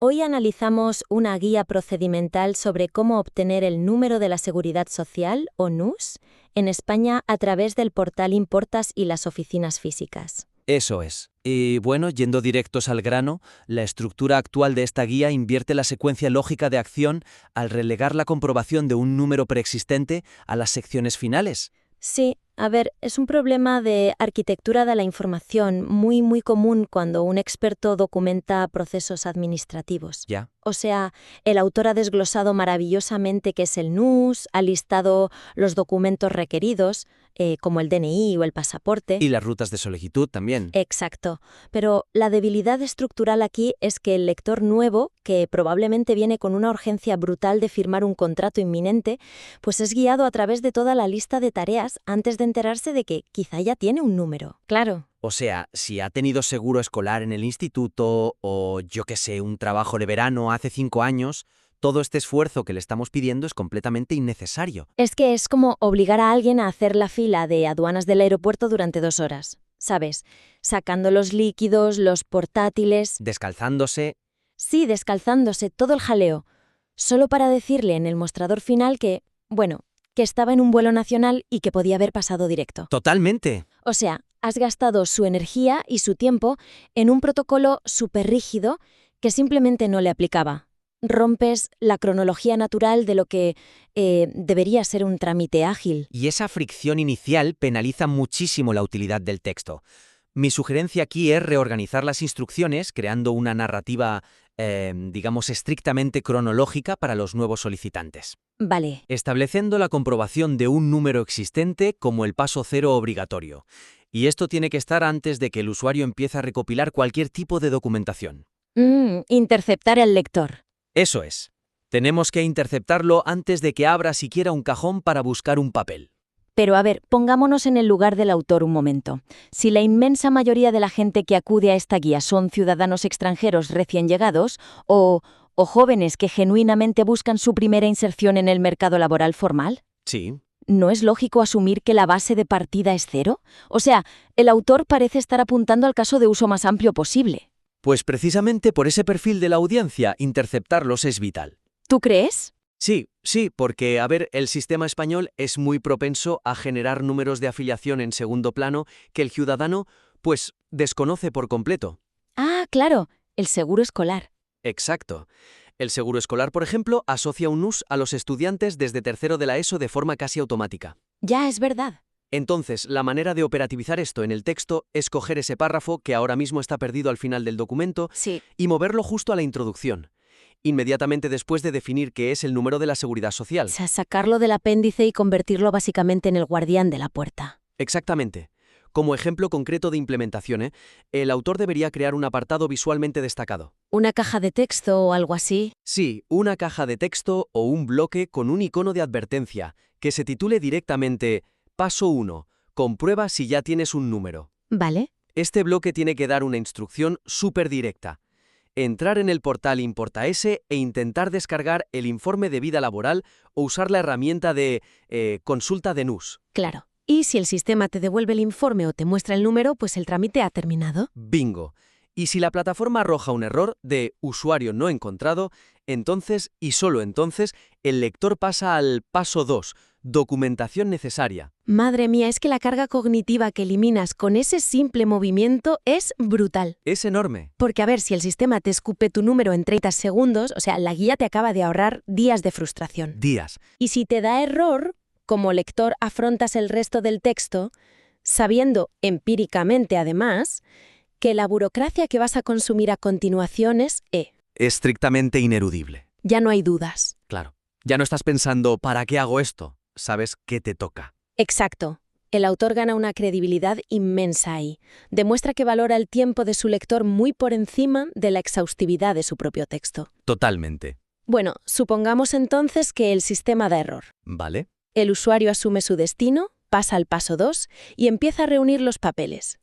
Hoy analizamos una guía procedimental sobre cómo obtener el número de la Seguridad Social, o NUS, en España a través del portal Importas y las oficinas físicas. Eso es. Y bueno, yendo directos al grano, la estructura actual de esta guía invierte la secuencia lógica de acción al relegar la comprobación de un número preexistente a las secciones finales. Sí, a ver, es un problema de arquitectura de la información muy común cuando un experto documenta procesos administrativos. ¿Ya? O sea, el autor ha desglosado maravillosamente qué es el NUS, ha listado los documentos requeridos, como el DNI o el pasaporte. Y las rutas de solicitud también. Exacto. Pero la debilidad estructural aquí es que el lector nuevo, que probablemente viene con una urgencia brutal de firmar un contrato inminente, pues es guiado a través de toda la lista de tareas antes de enterarse de que quizá ya tiene un número. Claro. O sea, si ha tenido seguro escolar en el instituto o, yo qué sé, un trabajo de verano hace 5 años, todo este esfuerzo que le estamos pidiendo es completamente innecesario. Es que es como obligar a alguien a hacer la fila de aduanas del aeropuerto durante 2 horas, ¿sabes? Sacando los líquidos, los portátiles. Descalzándose. Sí, descalzándose, todo el jaleo. Solo para decirle en el mostrador final que, bueno, que estaba en un vuelo nacional y que podía haber pasado directo. Totalmente. O sea, has gastado su energía y su tiempo en un protocolo súper rígido que simplemente no le aplicaba. Rompes la cronología natural de lo que debería ser un trámite ágil. Y esa fricción inicial penaliza muchísimo la utilidad del texto. Mi sugerencia aquí es reorganizar las instrucciones creando una narrativa, digamos, estrictamente cronológica para los nuevos solicitantes. Vale. Estableciendo la comprobación de un número existente como el paso cero obligatorio. Y esto tiene que estar antes de que el usuario empiece a recopilar cualquier tipo de documentación. Interceptar al lector. Eso es. Tenemos que interceptarlo antes de que abra siquiera un cajón para buscar un papel. Pero a ver, pongámonos en el lugar del autor un momento. Si la inmensa mayoría de la gente que acude a esta guía son ciudadanos extranjeros recién llegados o jóvenes que genuinamente buscan su primera inserción en el mercado laboral formal, Sí. ¿no es lógico asumir que la base de partida es cero? O sea, el autor parece estar apuntando al caso de uso más amplio posible. Pues precisamente por ese perfil de la audiencia, interceptarlos es vital. ¿Tú crees? Sí, porque, a ver, el sistema español es muy propenso a generar números de afiliación en segundo plano que el ciudadano, pues, desconoce por completo. Ah, claro, el seguro escolar. Exacto. El seguro escolar, por ejemplo, asocia un NUS a los estudiantes desde tercero de la ESO de forma casi automática. Ya, es verdad. Entonces, la manera de operativizar esto en el texto es coger ese párrafo que ahora mismo está perdido al final del documento Sí. y moverlo justo a la introducción, inmediatamente después de definir qué es el número de la Seguridad Social. O sea, sacarlo del apéndice y convertirlo básicamente en el guardián de la puerta. Exactamente. Como ejemplo concreto de implementación, el autor debería crear un apartado visualmente destacado. ¿Una caja de texto o algo así? Sí, una caja de texto o un bloque con un icono de advertencia que se titule directamente Paso 1. Comprueba si ya tienes un número. Vale. Este bloque tiene que dar una instrucción súper directa. Entrar en el portal Importas e intentar descargar el informe de vida laboral o usar la herramienta de consulta de NUS. Claro. Y si el sistema te devuelve el informe o te muestra el número, pues el trámite ha terminado. Bingo. Y si la plataforma arroja un error de usuario no encontrado, entonces y solo entonces el lector pasa al paso 2, documentación necesaria. Madre mía, es que la carga cognitiva que eliminas con ese simple movimiento es brutal. Es enorme. Porque a ver, si el sistema te escupe tu número en 30 segundos, o sea, la guía te acaba de ahorrar días de frustración. Días. Y si te da error, como lector afrontas el resto del texto, sabiendo empíricamente además que la burocracia que vas a consumir a continuación es Estrictamente ineludible. Ya no hay dudas. Claro. Ya no estás pensando, ¿para qué hago esto? Sabes qué te toca. Exacto. El autor gana una credibilidad inmensa ahí. Demuestra que valora el tiempo de su lector muy por encima de la exhaustividad de su propio texto. Totalmente. Bueno, supongamos entonces que el sistema da error. ¿Vale? El usuario asume su destino, pasa al paso 2 y empieza a reunir los papeles.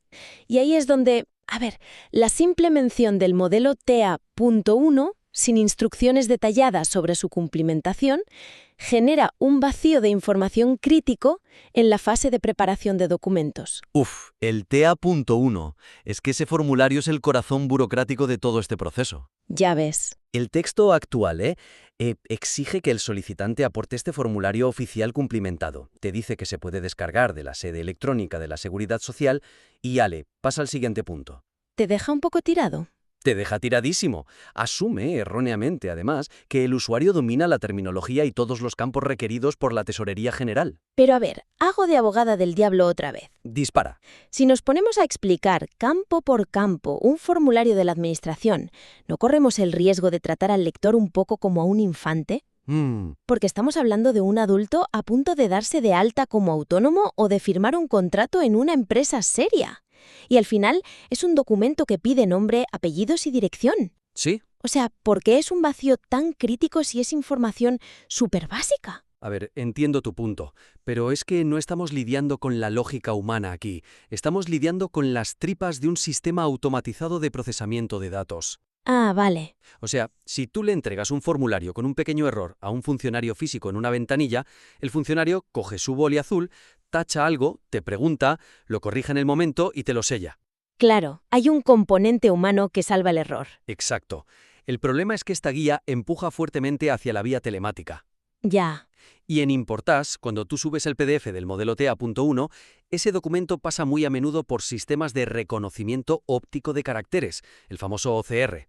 Y ahí es donde, a ver, la simple mención del modelo TEA.1 sin instrucciones detalladas sobre su cumplimentación, genera un vacío de información crítico en la fase de preparación de documentos. El TA.1. Es que ese formulario es el corazón burocrático de todo este proceso. Ya ves. El texto actual, exige que el solicitante aporte este formulario oficial cumplimentado. Te dice que se puede descargar de la sede electrónica de la Seguridad Social y pasa al siguiente punto. ¿Te deja un poco tirado? Te deja tiradísimo. Asume, erróneamente además, que el usuario domina la terminología y todos los campos requeridos por la Tesorería General. Pero a ver, hago de abogada del diablo otra vez. Dispara. Si nos ponemos a explicar campo por campo un formulario de la Administración, ¿no corremos el riesgo de tratar al lector un poco como a un infante? Porque estamos hablando de un adulto a punto de darse de alta como autónomo o de firmar un contrato en una empresa seria. Y al final es un documento que pide nombre, apellidos y dirección. ¿Sí? O sea, ¿por qué es un vacío tan crítico si es información súper básica? A ver, entiendo tu punto, pero es que no estamos lidiando con la lógica humana aquí. Estamos lidiando con las tripas de un sistema automatizado de procesamiento de datos. Ah, vale. O sea, si tú le entregas un formulario con un pequeño error a un funcionario físico en una ventanilla, el funcionario coge su boli azul, tacha algo, te pregunta, lo corrige en el momento y te lo sella. Claro, hay un componente humano que salva el error. Exacto. El problema es que esta guía empuja fuertemente hacia la vía telemática. Ya. Y en Importas, cuando tú subes el PDF del modelo TA.1, ese documento pasa muy a menudo por sistemas de reconocimiento óptico de caracteres, el famoso OCR.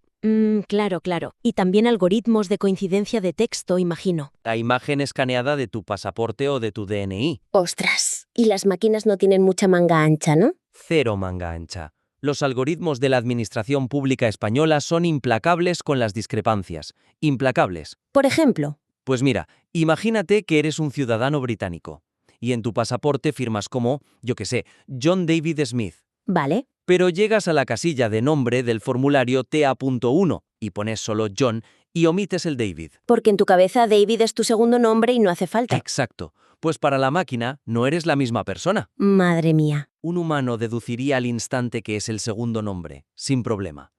Claro. Y también algoritmos de coincidencia de texto, imagino. La imagen escaneada de tu pasaporte o de tu DNI. Ostras, y las máquinas no tienen mucha manga ancha, ¿no? Cero manga ancha. Los algoritmos de la Administración Pública Española son implacables con las discrepancias. Implacables. Por ejemplo, Pues mira, imagínate que eres un ciudadano británico y en tu pasaporte firmas como, yo qué sé, John David Smith. vale. Pero llegas a la casilla de nombre del formulario TA.1 y pones solo John y omites el David. Porque en tu cabeza David es tu segundo nombre y no hace falta. Exacto. Pues para la máquina no eres la misma persona. Madre mía. Un humano deduciría al instante que es el segundo nombre, sin problema.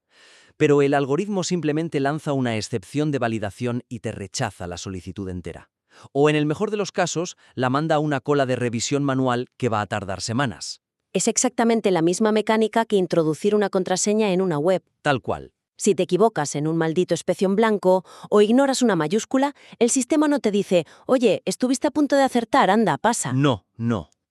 Pero el algoritmo simplemente lanza una excepción de validación y te rechaza la solicitud entera. O en el mejor de los casos, la manda a una cola de revisión manual que va a tardar semanas. Es exactamente la misma mecánica que introducir una contraseña en una web. Tal cual. Si te equivocas en un maldito espacio en blanco o ignoras una mayúscula, el sistema no te dice, oye, estuviste a punto de acertar, anda, pasa. No.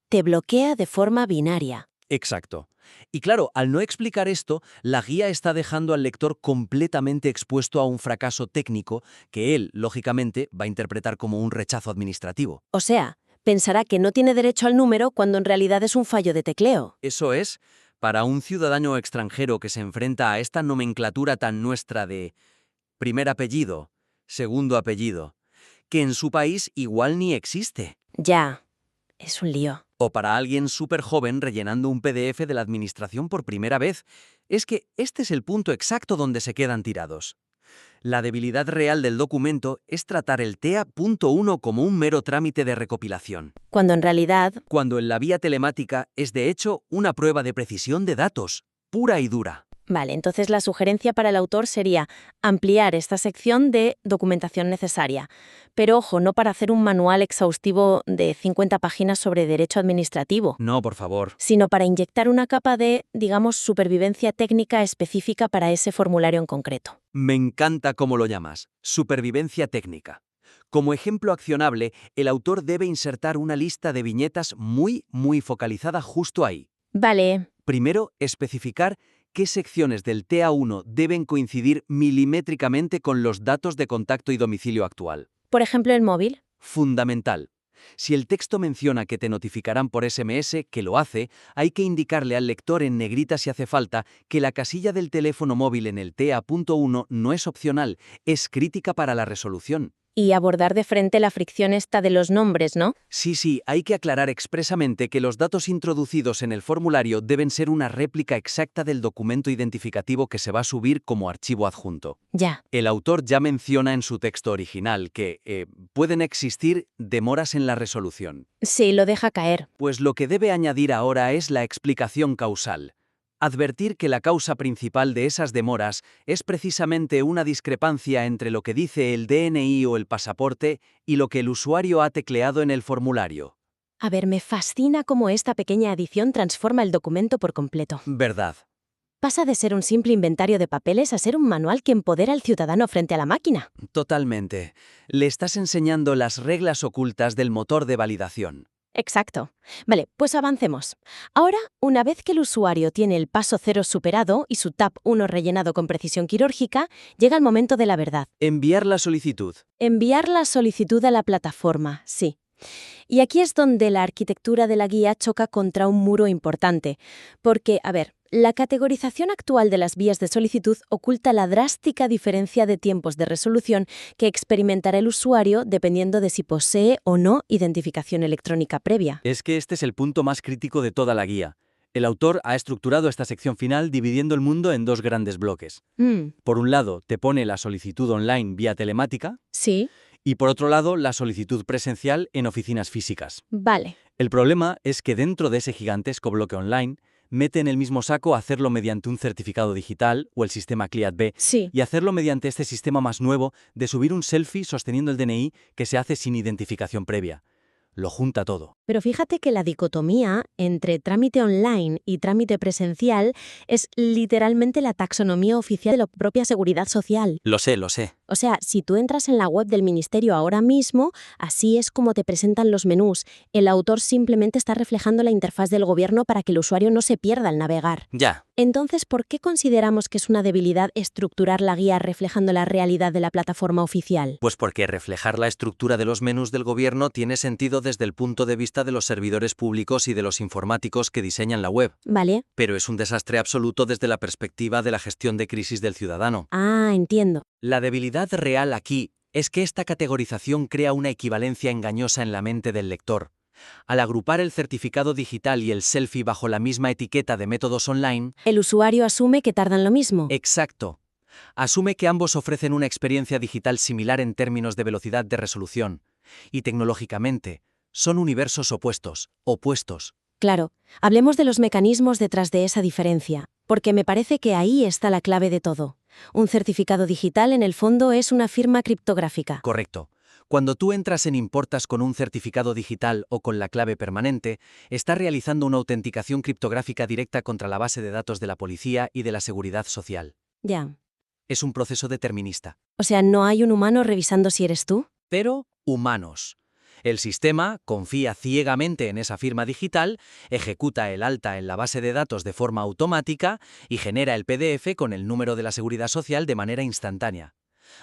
Te bloquea de forma binaria. Exacto. Y claro, al no explicar esto, la guía está dejando al lector completamente expuesto a un fracaso técnico que él, lógicamente, va a interpretar como un rechazo administrativo. O sea, pensará que no tiene derecho al número cuando en realidad es un fallo de tecleo. Eso es, para un ciudadano extranjero que se enfrenta a esta nomenclatura tan nuestra de primer apellido, segundo apellido, que en su país igual ni existe. Ya, es un lío. O para alguien súper joven rellenando un PDF de la administración por primera vez. Es que este es el punto exacto donde se quedan tirados. La debilidad real del documento es tratar el TA.1 como un mero trámite de recopilación, Cuando en realidad, cuando en la vía telemática es de hecho una prueba de precisión de datos, pura y dura. Vale, entonces la sugerencia para el autor sería ampliar esta sección de documentación necesaria. Pero ojo, no para hacer un manual exhaustivo de 50 páginas sobre derecho administrativo, No, por favor. sino para inyectar una capa de, digamos, supervivencia técnica específica para ese formulario en concreto. Me encanta cómo lo llamas, supervivencia técnica. Como ejemplo accionable, el autor debe insertar una lista de viñetas muy focalizada justo ahí. Vale, Primero, especificar qué secciones del TA1 deben coincidir milimétricamente con los datos de contacto y domicilio actual. por ejemplo, el móvil. Fundamental. Si el texto menciona que te notificarán por SMS, que lo hace, hay que indicarle al lector en negrita si hace falta que la casilla del teléfono móvil en el TA.1 no es opcional, es crítica para la resolución. Y abordar de frente la fricción esta de los nombres, ¿no? Sí, hay que aclarar expresamente que los datos introducidos en el formulario deben ser una réplica exacta del documento identificativo que se va a subir como archivo adjunto. Ya. El autor ya menciona en su texto original que pueden existir demoras en la resolución. Sí, lo deja caer. Pues lo que debe añadir ahora es la explicación causal. advertir que la causa principal de esas demoras es precisamente una discrepancia entre lo que dice el DNI o el pasaporte y lo que el usuario ha tecleado en el formulario. A ver, me fascina cómo esta pequeña adición transforma el documento por completo. Verdad. Pasa de ser un simple inventario de papeles a ser un manual que empodera al ciudadano frente a la máquina. Totalmente. Le estás enseñando las reglas ocultas del motor de validación. Exacto. Vale, pues avancemos. Ahora, una vez que el usuario tiene el paso 0 superado y su TAP 1 rellenado con precisión quirúrgica, llega el momento de la verdad. Enviar la solicitud. Enviar la solicitud a la plataforma, sí. Y aquí es donde la arquitectura de la guía choca contra un muro importante. Porque, a ver, la categorización actual de las vías de solicitud oculta la drástica diferencia de tiempos de resolución que experimentará el usuario dependiendo de si posee o no identificación electrónica previa. Es que este es el punto más crítico de toda la guía. El autor ha estructurado esta sección final dividiendo el mundo en dos grandes bloques. Por un lado, te pone la solicitud online vía telemática Sí, y por otro lado, la solicitud presencial en oficinas físicas. vale. El problema es que dentro de ese gigantesco bloque online, mete en el mismo saco hacerlo mediante un certificado digital o el sistema CLIAT-B Sí. y hacerlo mediante este sistema más nuevo de subir un selfie sosteniendo el DNI que se hace sin identificación previa. Lo junta todo. Pero fíjate que la dicotomía entre trámite online y trámite presencial es literalmente la taxonomía oficial de la propia Seguridad Social. Lo sé, lo sé. O sea, si tú entras en la web del ministerio ahora mismo, así es como te presentan los menús. El autor simplemente está reflejando la interfaz del gobierno para que el usuario no se pierda al navegar. Ya. Entonces, ¿por qué consideramos que es una debilidad estructurar la guía reflejando la realidad de la plataforma oficial? Pues porque reflejar la estructura de los menús del gobierno tiene sentido desde el punto de vista de los servidores públicos y de los informáticos que diseñan la web. ¿Vale? Pero es un desastre absoluto desde la perspectiva de la gestión de crisis del ciudadano. Ah, entiendo. La debilidad real aquí es que esta categorización crea una equivalencia engañosa en la mente del lector. Al agrupar el certificado digital y el selfie bajo la misma etiqueta de métodos online, El usuario asume que tardan lo mismo. exacto, asume que ambos ofrecen una experiencia digital similar en términos de velocidad de resolución. Y tecnológicamente, son universos opuestos. Claro, hablemos de los mecanismos detrás de esa diferencia, porque me parece que ahí está la clave de todo. Un certificado digital, en el fondo, es una firma criptográfica. Correcto. Cuando tú entras en Importas con un certificado digital o con la clave permanente, estás realizando una autenticación criptográfica directa contra la base de datos de la policía y de la seguridad social. Ya. Es un proceso determinista. O sea, ¿no hay un humano revisando si eres tú? Pero humanos. El sistema confía ciegamente en esa firma digital, ejecuta el alta en la base de datos de forma automática y genera el PDF con el número de la seguridad social de manera instantánea.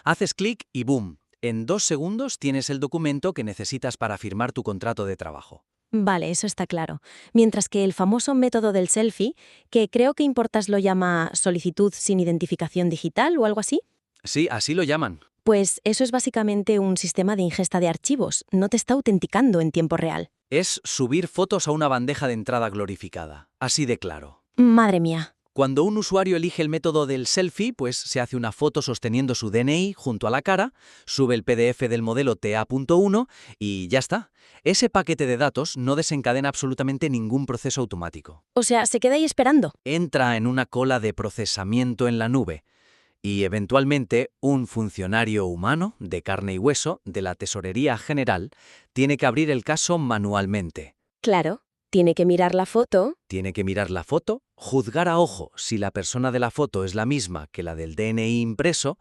Haces clic y ¡boom! En 2 segundos tienes el documento que necesitas para firmar tu contrato de trabajo. Vale, eso está claro. Mientras que el famoso método del selfie, que creo que Importas lo llama solicitud sin identificación digital o algo así, Sí, así lo llaman. pues eso es básicamente un sistema de ingesta de archivos, no te está autenticando en tiempo real. Es subir fotos a una bandeja de entrada glorificada. Así de claro. Madre mía. Cuando un usuario elige el método del selfie, pues se hace una foto sosteniendo su DNI junto a la cara, sube el PDF del modelo TA.1 y ya está. Ese paquete de datos no desencadena absolutamente ningún proceso automático. O sea, se queda ahí esperando. Entra en una cola de procesamiento en la nube y eventualmente un funcionario humano de carne y hueso de la Tesorería General tiene que abrir el caso manualmente. Claro, tiene que mirar la foto. Tiene que mirar la foto, juzgar a ojo si la persona de la foto es la misma que la del DNI impreso,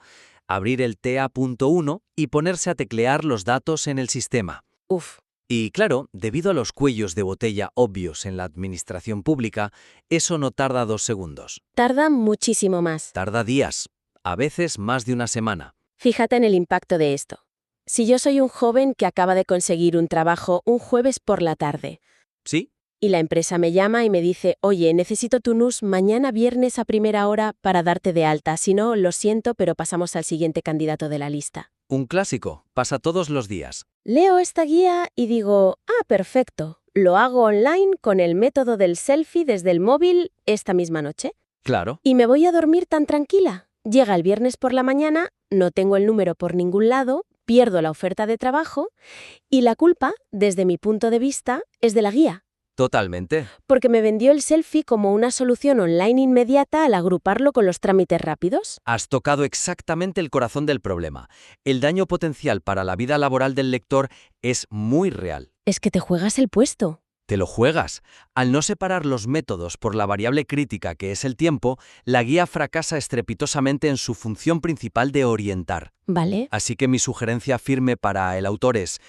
abrir el TA.1 y ponerse a teclear los datos en el sistema. Uf. Y claro, debido a los cuellos de botella obvios en la administración pública, eso no tarda 2 segundos. Tarda muchísimo más. Tarda días, a veces más de una semana. Fíjate en el impacto de esto. Si yo soy un joven que acaba de conseguir un trabajo un jueves por la tarde, ¿Sí? y la empresa me llama y me dice, oye, necesito tu NUS mañana viernes a primera hora para darte de alta, si no, lo siento, pero pasamos al siguiente candidato de la lista. Un clásico, pasa todos los días. Leo esta guía y digo, perfecto, lo hago online con el método del selfie desde el móvil esta misma noche. Claro. Y me voy a dormir tan tranquila. Llega el viernes por la mañana, no tengo el número por ningún lado, pierdo la oferta de trabajo y la culpa, desde mi punto de vista, es de la guía. Totalmente. Porque me vendió el selfie como una solución online inmediata al agruparlo con los trámites rápidos. Has tocado exactamente el corazón del problema. El daño potencial para la vida laboral del lector es muy real. Es que te juegas el puesto. Te lo juegas. Al no separar los métodos por la variable crítica que es el tiempo, la guía fracasa estrepitosamente en su función principal de orientar. ¿Vale? Así que mi sugerencia firme para el autor es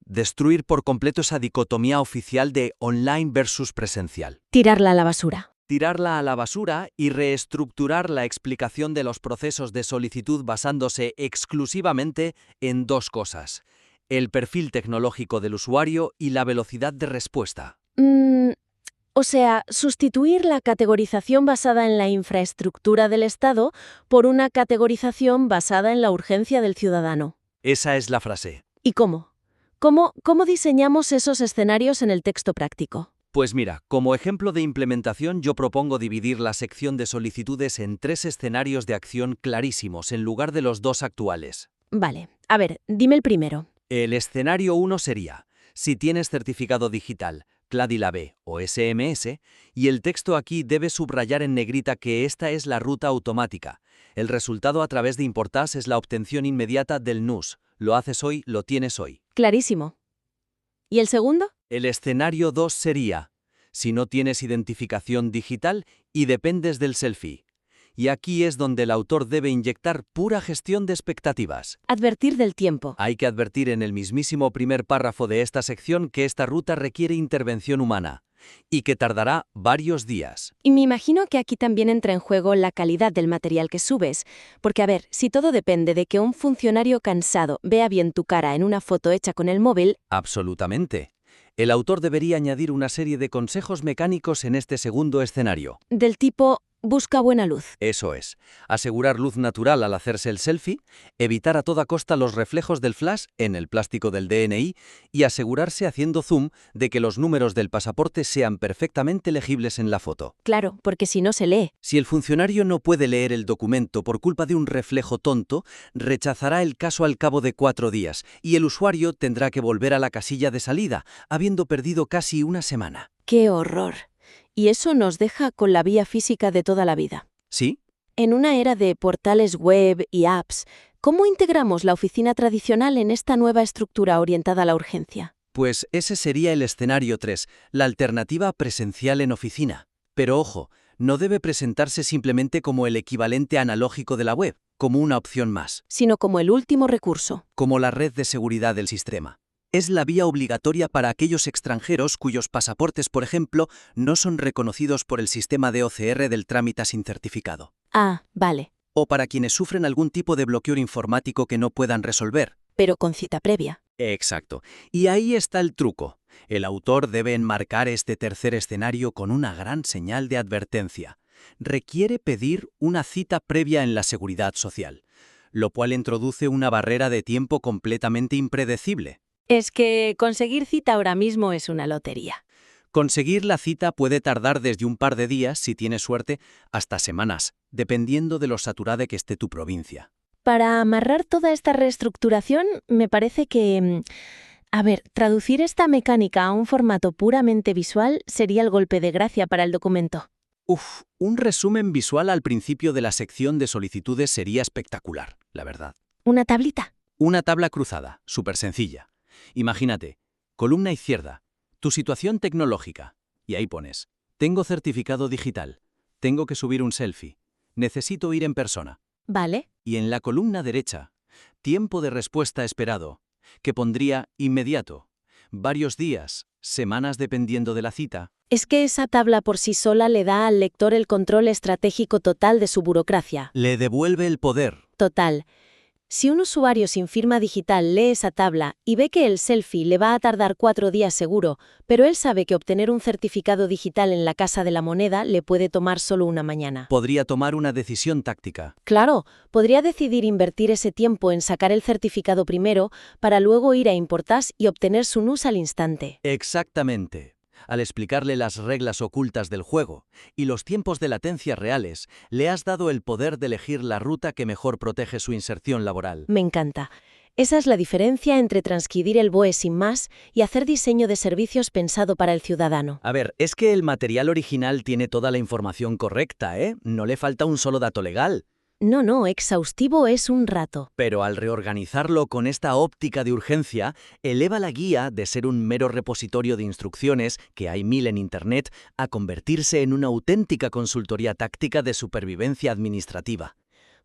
destruir por completo esa dicotomía oficial de online versus presencial. Tirarla a la basura. Tirarla a la basura y reestructurar la explicación de los procesos de solicitud basándose exclusivamente en dos cosas: el perfil tecnológico del usuario y la velocidad de respuesta. O sea, sustituir la categorización basada en la infraestructura del Estado por una categorización basada en la urgencia del ciudadano. Esa es la frase. ¿Y cómo? ¿Cómo diseñamos esos escenarios en el texto práctico? Pues mira, como ejemplo de implementación yo propongo dividir la sección de solicitudes en 3 escenarios de acción clarísimos en lugar de los 2 actuales. Vale, a ver, dime el primero. El escenario 1 sería: si tienes certificado digital, CLADI-LAB o SMS, y el texto aquí debe subrayar en negrita que esta es la ruta automática. El resultado a través de Importás es la obtención inmediata del NUS. Lo haces hoy, lo tienes hoy. Clarísimo. ¿Y el segundo? El escenario 2 sería: si no tienes identificación digital y dependes del selfie. Y aquí es donde el autor debe inyectar pura gestión de expectativas. Advertir del tiempo. Hay que advertir en el mismísimo primer párrafo de esta sección que esta ruta requiere intervención humana y que tardará varios días. Y me imagino que aquí también entra en juego la calidad del material que subes, porque a ver, si todo depende de que un funcionario cansado vea bien tu cara en una foto hecha con el móvil... Absolutamente. El autor debería añadir una serie de consejos mecánicos en este segundo escenario. Del tipo, busca buena luz. Eso es, asegurar luz natural al hacerse el selfie, evitar a toda costa los reflejos del flash en el plástico del DNI y asegurarse haciendo zoom de que los números del pasaporte sean perfectamente legibles en la foto. Claro, porque si no se lee. Si el funcionario no puede leer el documento por culpa de un reflejo tonto, rechazará el caso al cabo de 4 días y el usuario tendrá que volver a la casilla de salida, habiendo perdido casi una semana. ¡Qué horror! Y eso nos deja con la vía física de toda la vida. ¿Sí? En una era de portales web y apps, ¿cómo integramos la oficina tradicional en esta nueva estructura orientada a la urgencia? Pues ese sería el escenario 3, la alternativa presencial en oficina. Pero ojo, no debe presentarse simplemente como el equivalente analógico de la web, como una opción más, Sino como el último recurso. como la red de seguridad del sistema. Es la vía obligatoria para aquellos extranjeros cuyos pasaportes, por ejemplo, no son reconocidos por el sistema de OCR del trámite sin certificado. Ah, vale. O para quienes sufren algún tipo de bloqueo informático que no puedan resolver. Pero con cita previa. Exacto. Y ahí está el truco. El autor debe enmarcar este tercer escenario con una gran señal de advertencia. Requiere pedir una cita previa en la Seguridad Social, lo cual introduce una barrera de tiempo completamente impredecible. Es que conseguir cita ahora mismo es una lotería. Conseguir la cita puede tardar desde un par de días, si tienes suerte, hasta semanas, dependiendo de lo saturada que esté tu provincia. Para amarrar toda esta reestructuración, me parece que... A ver, traducir esta mecánica a un formato puramente visual sería el golpe de gracia para el documento. Un resumen visual al principio de la sección de solicitudes sería espectacular, la verdad. ¿Una tablita? Una tabla cruzada, súper sencilla. Imagínate, columna izquierda, tu situación tecnológica. Y ahí pones, tengo certificado digital, tengo que subir un selfie, necesito ir en persona. Vale. Y en la columna derecha, tiempo de respuesta esperado, que pondría inmediato, varios días, semanas dependiendo de la cita. Es que esa tabla por sí sola le da al lector el control estratégico total de su burocracia. Le devuelve el poder. Total. Si un usuario sin firma digital lee esa tabla y ve que el selfie le va a tardar 4 días seguro, pero él sabe que obtener un certificado digital en la Casa de la Moneda le puede tomar solo una mañana. Podría tomar una decisión táctica. Claro, podría decidir invertir ese tiempo en sacar el certificado primero para luego ir a Importás y obtener su NUS al instante. Exactamente. Al explicarle las reglas ocultas del juego y los tiempos de latencia reales, le has dado el poder de elegir la ruta que mejor protege su inserción laboral. Me encanta. Esa es la diferencia entre transcribir el BOE sin más y hacer diseño de servicios pensado para el ciudadano. A ver, es que el material original tiene toda la información correcta, ¿eh? No le falta un solo dato legal. No, exhaustivo es un rato. Pero al reorganizarlo con esta óptica de urgencia, eleva la guía de ser un mero repositorio de instrucciones, que hay 1000 en Internet, a convertirse en una auténtica consultoría táctica de supervivencia administrativa.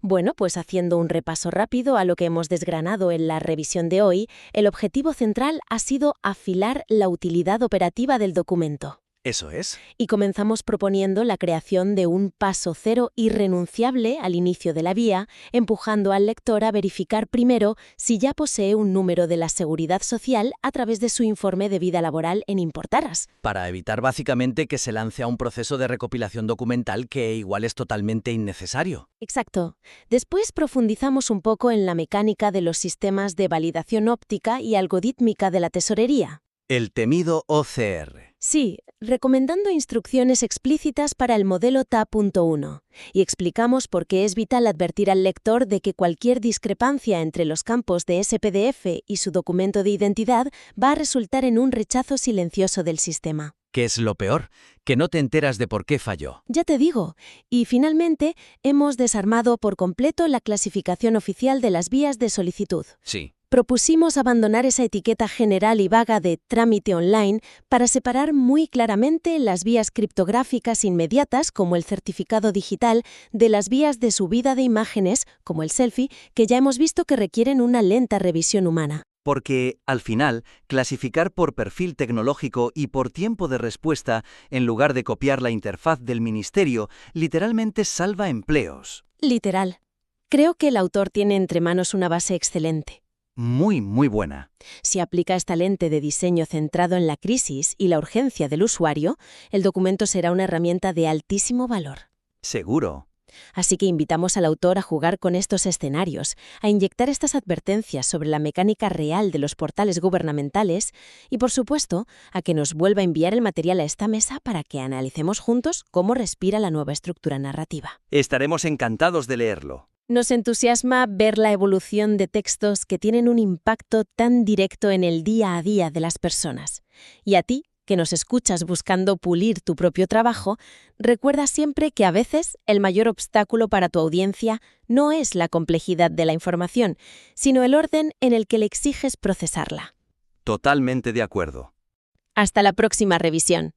Bueno, pues haciendo un repaso rápido a lo que hemos desgranado en la revisión de hoy, el objetivo central ha sido afilar la utilidad operativa del documento. Eso es. Y comenzamos proponiendo la creación de un paso cero irrenunciable al inicio de la vía, empujando al lector a verificar primero si ya posee un número de la Seguridad Social a través de su informe de vida laboral en Importaras. Para evitar básicamente que se lance a un proceso de recopilación documental que igual es totalmente innecesario. Exacto. Después profundizamos un poco en la mecánica de los sistemas de validación óptica y algorítmica de la tesorería. El temido OCR. Sí, recomendando instrucciones explícitas para el modelo TA.1. Y explicamos por qué es vital advertir al lector de que cualquier discrepancia entre los campos de ese PDF y su documento de identidad va a resultar en un rechazo silencioso del sistema. ¿Qué es lo peor? Que no te enteras de por qué falló. Ya te digo. Y finalmente, hemos desarmado por completo la clasificación oficial de las vías de solicitud. Sí. Propusimos abandonar esa etiqueta general y vaga de trámite online para separar muy claramente las vías criptográficas inmediatas, como el certificado digital, de las vías de subida de imágenes, como el selfie, que ya hemos visto que requieren una lenta revisión humana. Porque, al final, clasificar por perfil tecnológico y por tiempo de respuesta, en lugar de copiar la interfaz del ministerio, literalmente salva empleos. Literal. Creo que el autor tiene entre manos una base excelente. Muy, muy buena. Si aplica esta lente de diseño centrado en la crisis y la urgencia del usuario, el documento será una herramienta de altísimo valor. Seguro. Así que invitamos al autor a jugar con estos escenarios, a inyectar estas advertencias sobre la mecánica real de los portales gubernamentales y, por supuesto, a que nos vuelva a enviar el material a esta mesa para que analicemos juntos cómo respira la nueva estructura narrativa. Estaremos encantados de leerlo. Nos entusiasma ver la evolución de textos que tienen un impacto tan directo en el día a día de las personas. Y a ti, que nos escuchas buscando pulir tu propio trabajo, recuerda siempre que a veces el mayor obstáculo para tu audiencia no es la complejidad de la información, sino el orden en el que le exiges procesarla. Totalmente de acuerdo. Hasta la próxima revisión.